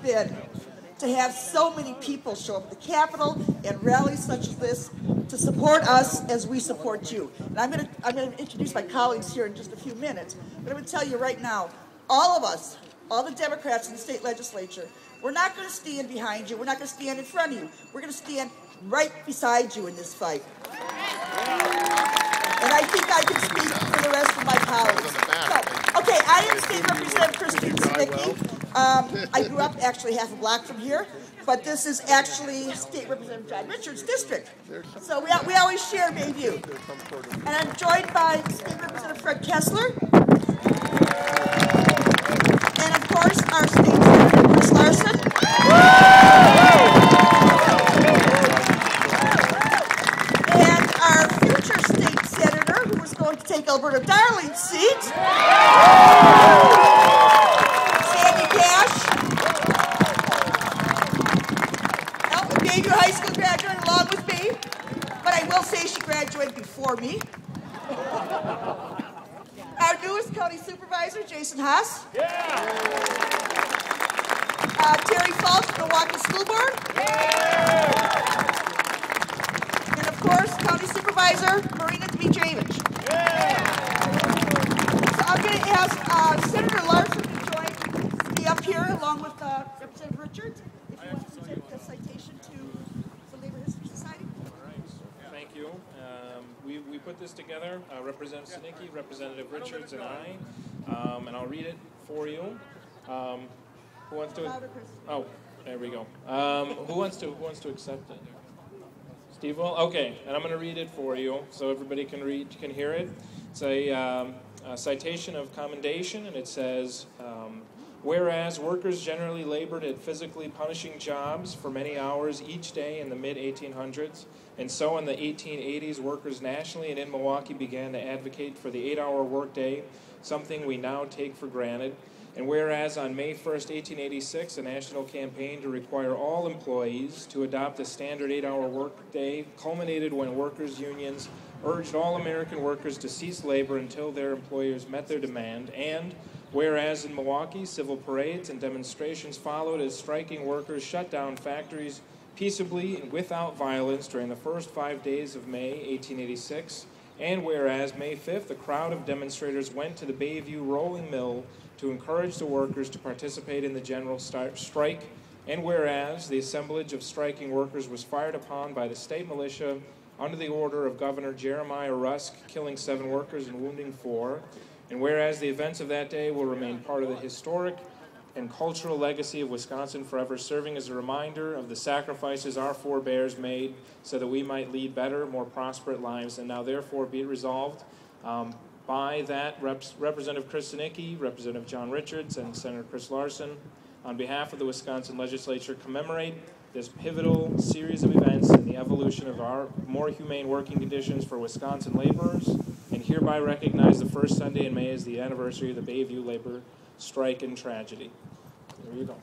been to have so many people show up at the Capitol and rallies such as this to support us as we support you. And I'm going to introduce my colleagues here in just a few minutes, but I'm going to tell you right now, all of us, all the Democrats in the state legislature, we're not going to stand behind you. We're not going to stand in front of you. We're going to stand right beside you in this fight. And I think I can speak for the rest of my colleagues. So, okay, I am State Representative Christine Snicki. I grew up actually half a block from here, but this is actually State Representative John Richards' district. So we always share Bayview. And I'm joined by State Representative Fred Kessler. And of course, our State Senator Chris Larson. And our future State Senator, who is going to take Alberta Darling's seat, Sandy Cash. Bayview High School graduate along with me, but I will say she graduated before me. Our newest county supervisor, Jason Haas. Terry Falk, Milwaukee School Board. And of course, County Supervisor Marina Dmitrievich. So I'm going to ask Senator Larson to join me up here along with Representative Richards, if he wants to take a citation to the Labor History Society. All right. Thank you. We put this together, Representative Snicki, Representative Richards, and I, and I'll read it for you. Who wants to? Oh, there we go. Who wants to accept it? Steve will. Okay, and I'm going to read it for you so everybody can hear it. It's a citation of commendation, and it says, whereas workers generally labored at physically punishing jobs for many hours each day in the mid-1800s, and so in the 1880s, workers nationally and in Milwaukee began to advocate for the 8-hour workday, something we now take for granted. And whereas on May 1st, 1886, a national campaign to require all employees to adopt a standard 8-hour workday culminated when workers' unions urged all American workers to cease labor until their employers met their demand, and whereas in Milwaukee, civil parades and demonstrations followed as striking workers shut down factories peaceably and without violence during the first 5 days of May 1886, and whereas May 5th, a crowd of demonstrators went to the Bayview Rolling Mill to encourage the workers to participate in the general strike, and whereas the assemblage of striking workers was fired upon by the state militia under the order of Governor Jeremiah Rusk, killing 7 workers and wounding 4, and whereas the events of that day will remain part of the historic and cultural legacy of Wisconsin forever, serving as a reminder of the sacrifices our forebears made so that we might lead better, more prosperous lives, and now therefore be it resolved by that Representative Chris Snicki, Representative John Richards, and Senator Chris Larson, on behalf of the Wisconsin Legislature, commemorate this pivotal series of events in the evolution of our more humane working conditions for Wisconsin laborers, and hereby recognize the first Sunday in May as the anniversary of the Bayview labor strike and tragedy. There you go.